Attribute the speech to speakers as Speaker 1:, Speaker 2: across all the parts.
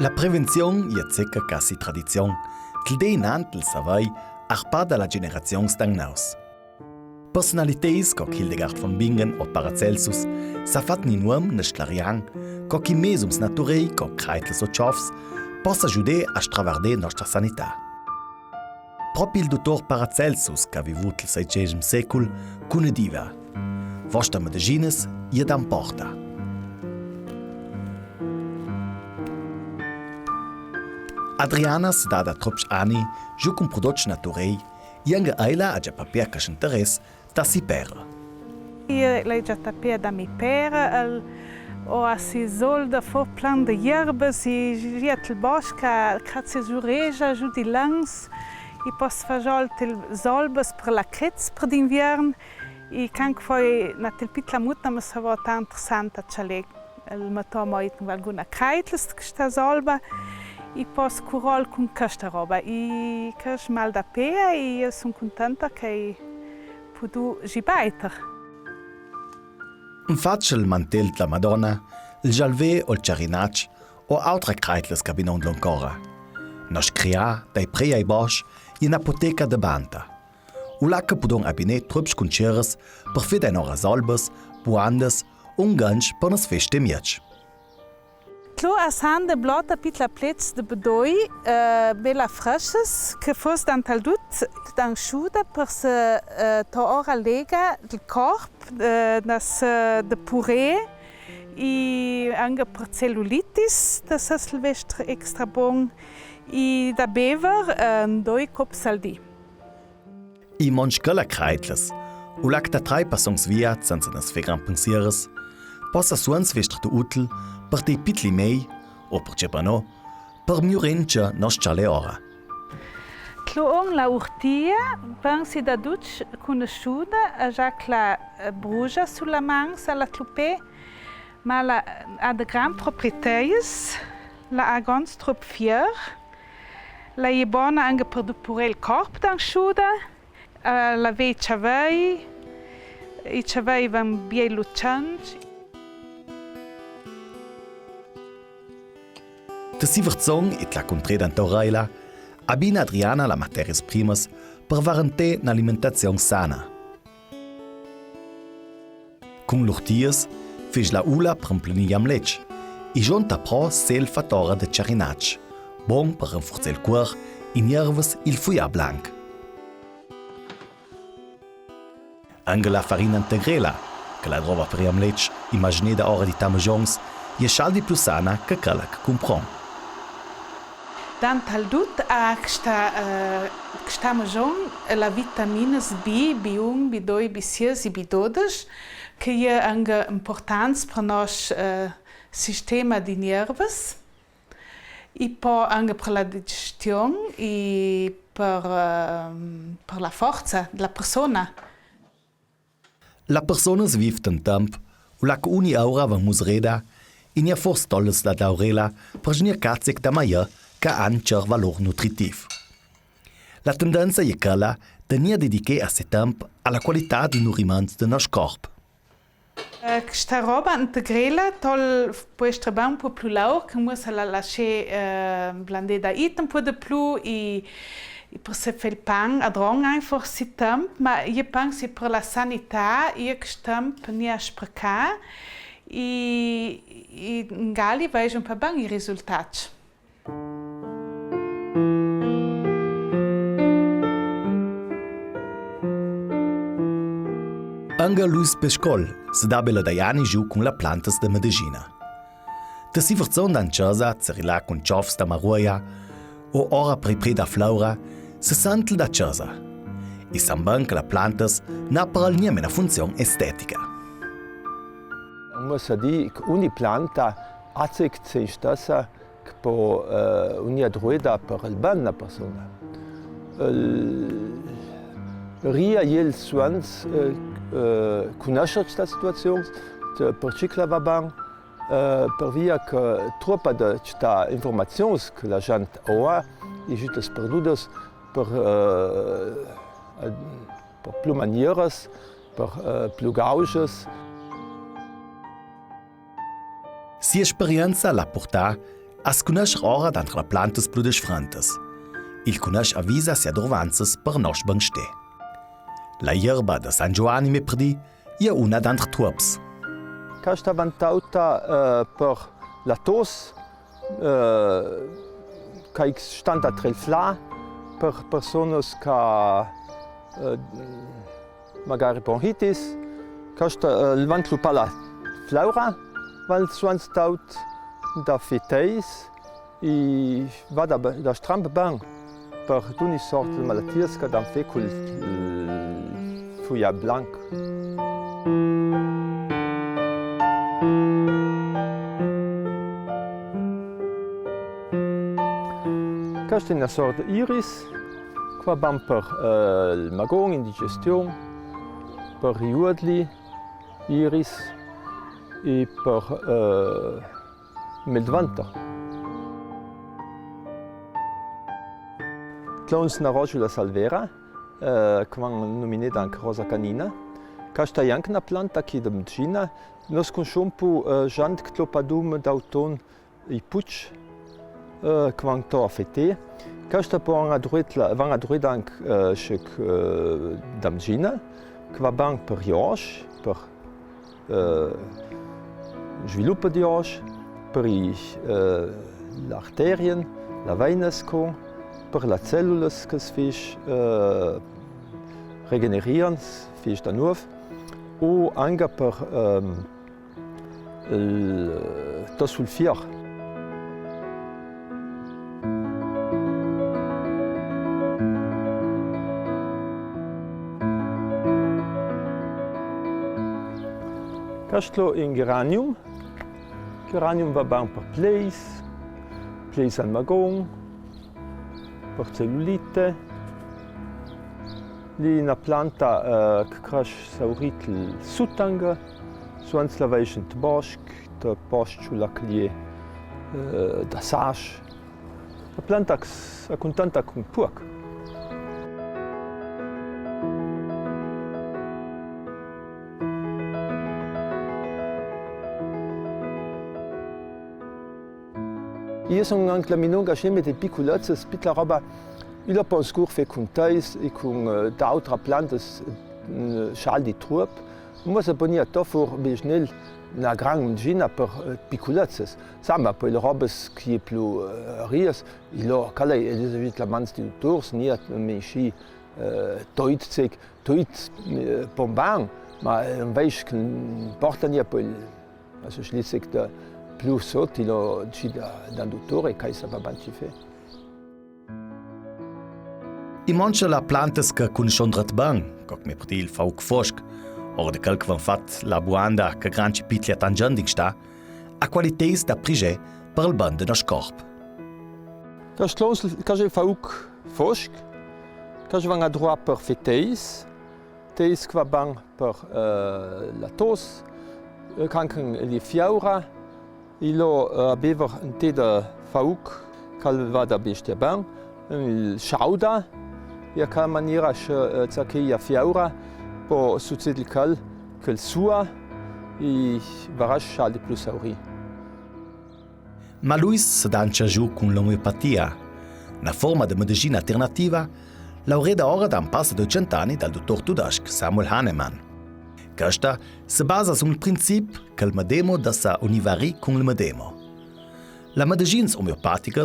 Speaker 1: La prevenzione è zecca quasi tradizione, che dei nanti il savai arpada la generazione stagnaus. Personalités co Hildegard von Bingen o Paracelsus sa fat ni nuam ne schlarian, co chi mesums naturei co Kreitles o Chofs possa ajudar a stravardare nostra sanità. Proprio il dottor Paracelsus, che ha vissuto il XVI secolo, cunediva: vostra medicines è da porta. Adriana si dà da troppi anni giù con prodotti naturali e anche ella ha già papir che interesse da si pera.
Speaker 2: Io l'ho già tapia da mi pera, ho si solda for plan de yerbes, e giat il bosca, grazie giureja, giù di langs, e posso fare il solbes per la crez per d'invierno, e canque poi na tel pitla mutna ma sa va tan interessante a chale il mato moi con alguna kreitles che sta solba. E posso curare com questa roba. E che mal da pea e sono contenta che posso gibaiter.
Speaker 1: Infatti il mantel della Madonna, il jalvé o il charinach o altre kreitles che non ancora. Nos crea dai pre ai bosch in apoteca de banta. U la che podon abine trups con ceres per fede nora solbes, buandes, un ganch per nos feste miec.
Speaker 2: Klo asan de blota pitla plets de bedoi, bella freshes, che fos dan taldut dan schuda per se to ora lega del corp, das de puree, e anche per cellulitis, das è silvestre extra bon, e da bever doi cop saldi.
Speaker 1: I monschkala kreitles, u lacta trai passons via, senza nas fegran pensieres, possa suans vestre de utel, per dei pitli mei, o per cepano, per miurencha nos chale ora.
Speaker 2: Kloong la urtia, pensi da duc conosciuta, a già la brugia sulla mans alla clupe, ma la ha de gran proprieteies, la ha gans trop fier, la è bona anche per pure il corpo d'ansciuda, la vei chavei, i chavei van bien luchangi.
Speaker 1: De Siverzong et la contreda Toraila abina Adriana la materias primas per varante n'alimentazione sana. Con l'urtias fes la ula per impleniam lec e giunta pro sel fatora de charinach, bon per rinforzer il cuor e nervos il fuia blanc. Anche la farina integrela, che la trova per iam lec immagineda ora di tamagions, è scialdi più sana che quella che comprom.
Speaker 2: Dan taldut a questa magion la vitaminas B, B1, B2, B6 e B12, che è anche importante per il nostro sistema di nervos e poi anche per la digestione e per la forza della persona.
Speaker 1: La persona vive un tempo, u la che ogni ora va musreda, e ne forse tolles la daurela per genir cazzec da maia che ha un cer valor nutritiv. La tendenza è quella di non dedicare a se tempo alla qualità di nutrimento del nostro corpo.
Speaker 2: Questa roba integrela può essere un po' più lauca, che muss la lasciare blandare da un po' di più e per se fare il pan a drong einfach si tempo, ma io penso per la sanità io questo tempo non sprecare e in Gali vedo un po' bene i risultati.
Speaker 1: Anche Luis Pescol si dà bella da anni giù con la plantas de medicina. De si verzon dan casa zerila con ciofs da maruia o ora prepre da flaura se sentel da casa. E samban che la plantas n'a per niente una funzione estetica.
Speaker 3: Muss dire che ogni planta ha se stessa che può ogni droida per il bene della persona. Ria il suans conosce questa situazione, per cicla va bene, per via che troppa di questa informazione che la gente ha, è giusto perduta per più maniere, per più gauges.
Speaker 1: Si esperienza la porta As conosce ora d'antre la plantas plus desfrantas. Il conosce avvisa sia drovanzas per nos bangste. La yerba de San Giovanni me perdi è una d'antre tuops.
Speaker 3: Questa vantauta per la tos, che sta tra il fla, per persone che magari bronchitis. Questa il vantlu per la flora, weil sonst taut da feteis e va da strampe bang per ogni sorta di malattie che dan fe col fuia blanc. Questa è una sorta di iris, qua bam per il magon, indigestione, per i uodli, iris e per Meldvanta. Clowns na Rojula salvera, che vanno nominati anche rosa canina. Questa è anche una planta che è medicina. Noi conosciamo già clopadum d'auton e pucci, che vanno a fete. Questa può andare anche da medicina, che va bene per gli occhi, per sviluppo di occhi, per le arterie, la veines, per le cellule che si regenerano, si da nuovo, o anche per il sulfur. Questo è un geranium. Geranium va bene per pleis al magon, per cellulite. Lì è una planta che cresce saurita il sutanga, sonst la veis in bosco, da bosco la clie da sage. La planta è contenta con puc. Io sono anche la mia engagée mit den piccolezze, spitla roba. Il a pas scur fe con tais e con d'altre plantes schal di trup. Mo se ponia to for bisnel na gran gina per piccolezze. Sama poi le robes qui più rias, il a cala Elisabeth la mans di tours niat me chi toit pomban, ma un veis porta nia poi also schließlich da più sotto il da dottore che sa babanci fe.
Speaker 1: I manche la plantas che conoscondrat ben, come mi prti il fauk fosch, o de quel che van fat la buanda che granci pitlia tangending sta, a qualités da prige per il ben de nos corp.
Speaker 3: Che je fauk fosch, che je van a droit per feteis, teis che va ben per la tos, kanken li fiaura. Ilo aveva un tè de fauk, che va da bestia ben, il schauda, e a maniera che fiaura, po succede che il sua, e varascia di più sauri.
Speaker 1: Ma Luis se dancia giù con l'omeopatia, una forma di medicina alternativa, laureata ora da un passo di 100 anni dal dottor tudesco Samuel Hahnemann. Questa si basa sul principio che il medemo da sa univari con il medemo. Le medicine omeopatiche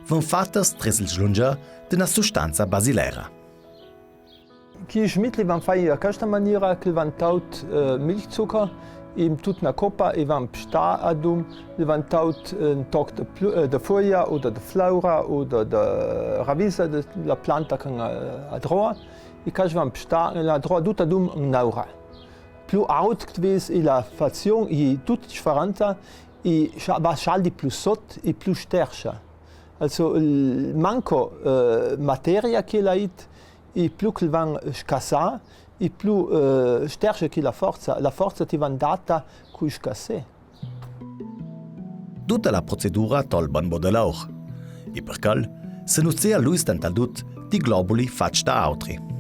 Speaker 1: vanno fatte tras il slunge di una sostanza basilera.
Speaker 3: Chi schmittli van fai a questa maniera che van taut milchzucker in tutta una coppa e van psta adum, van taut un toc de foglia oder de flora oder de ravisa de la planta che a droa e che van psta la droa tutta adum naura. Più out gewesen la fazione e tutto differente e va scaldi più sotto e più stercia. Also il manco materia che la it e più che van scassa e più stercia che la forza ti van data cui scasse.
Speaker 1: Tutta la procedura tol bon modelauch. E per quel se nuzia lui stantaldut di globuli fatch da altri.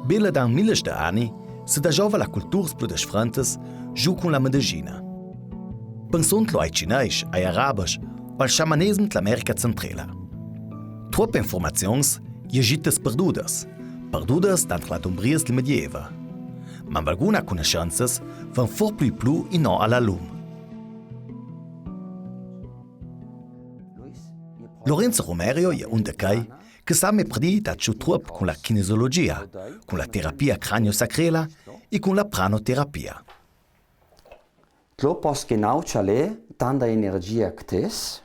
Speaker 1: Bile dan milles de anni se da giova la cultura più differentes giù con la medicina. Pensando ai cinesi, ai arabi o al shamanesimo dell'America centrale. Troppe informazioni sono perdutas dentro la dombries del Medievo. Ma alcune conoscenze vanno forse più in no alla lume. Lorenzo Romero è un decai che sa me predi da ciò troppo con la kinesiologia, con la terapia cranio-sacrela e con la pranoterapia.
Speaker 4: Tlo pos genau chale tanta energia ktes.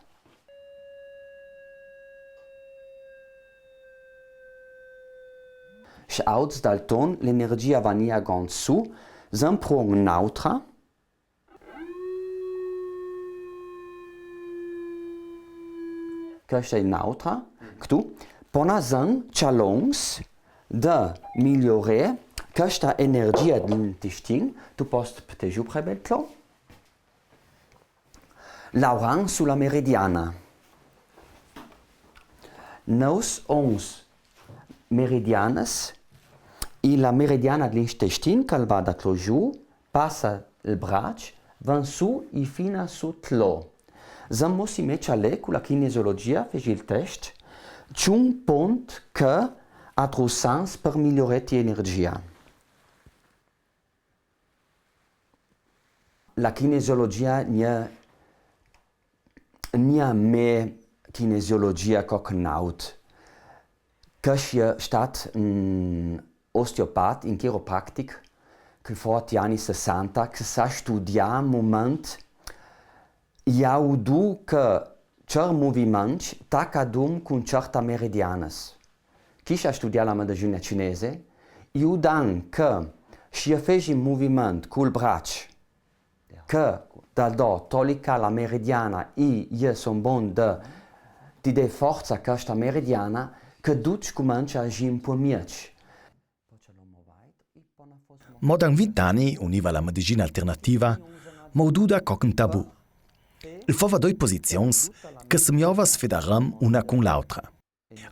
Speaker 4: Schauts dal ton l'energia vania gant su, zamprong neutra. Questa è neutra. Tu pona zang chalongs de migliorare questa energia dell'intestino. Tu post pteju prebeltlo. Laurang sulla meridiana. Nos ons meridianas e la meridiana dell'intestino che va da tlo giù, passa il braccio, va su e fino su tlo. Zamo si mette lì con la kinesiologia, fece il test, c'è un punto che ha tro sens per migliorare l'energia. La kinesiologia non è me kinesiologia cocknaut. Che è stato un osteopat, un chiropractic, che fa gli anni 60, che sa studiare un momento iaudu che cer movimenti taccadum con certe meridianas. Chi ha studiato la medicina cinese, iudan che si fece un movimento col braccio, che dal do tolica la meridiana e io sono buon di dare forza a questa meridiana, che tutti cominciano a agire un po' meglio.
Speaker 1: Modern 20 anni univa la medicina alternativa, maududa con un tabù. Il fava due posizioni che semmiava sfidare una con l'altra.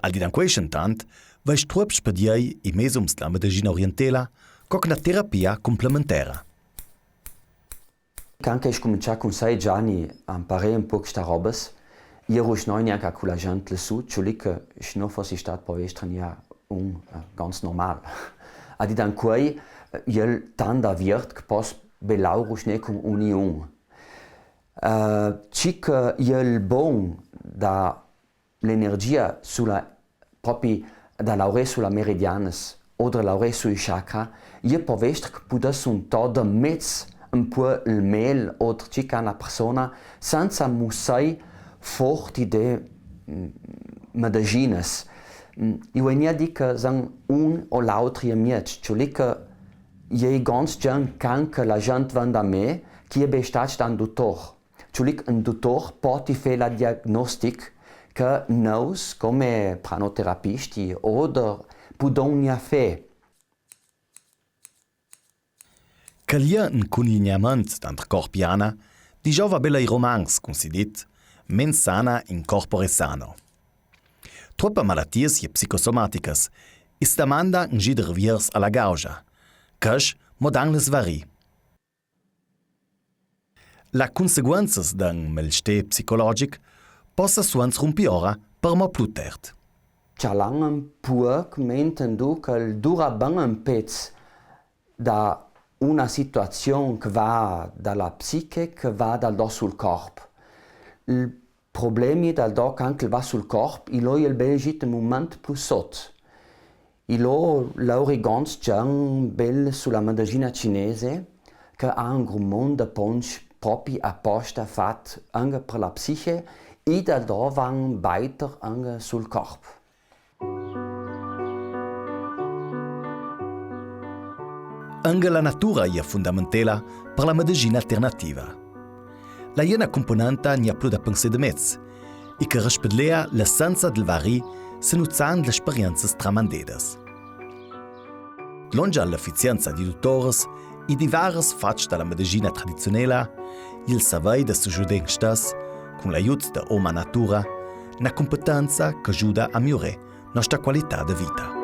Speaker 1: Al di da questo tanto, vai troppo spediai i mesums della medicina orientale con una terapia complementare.
Speaker 4: Quando ho cominciato con 6 anni a imparare un po' queste robe, io ero non anche con la gente lassù, cioè che non fosse stato per essere un ganz normal. Al di da questo, io tanto avviert che posso belauro non con unione. Ci che il bon da l'energia sulla proprio da laurare sulla meridiana o da laurare sui chakra, io può essere che potesse un to da mezzo un po' il mail o ci che una persona senza musai forti de medicinas. Io non dico che sono un o l'altro amici, cioè che io ganz gern can che la gente va da me che è stato un dottore. Cioè un dottore può fare la diagnostica che noi come pranoterapisti o possiamo fare.
Speaker 1: Che lì un conigliamento tra corpo e anima, di giova bella i romanzi, come si dice, mens sana in corpore sano. Troppe malattie psicosomatiche is demanda un gider viers alla gauja, che modan les vari. La conseguenza d'un malestar psicologic possa suons rumpiora per mo plutert.
Speaker 4: C'è un po' mentendo che il dura ben un pezzo da una situazione che va dalla psiche che va dal do sul corpo. Il problema dal do che va sul corpo, il è il belgit un momento più sotto. Il è ganz già bel sulla medicina cinese che ha un gran mondo di punch proprio apposta fatto anche per la psiche e dal do van weiter anche sul corpo.
Speaker 1: Anche la natura è fondamentale per la medicina alternativa. La una componente non ha più da pensare di mezzo e che rispetta l'essenza del vari se nuzzando le esperienze tramandate. Longe all'efficienza di dottori e di vari fatti della medicina tradizionale, il sapere di suggerire stessi, con l'aiuto della natura, una competenza che aiuta a migliorare la nostra qualità di vita.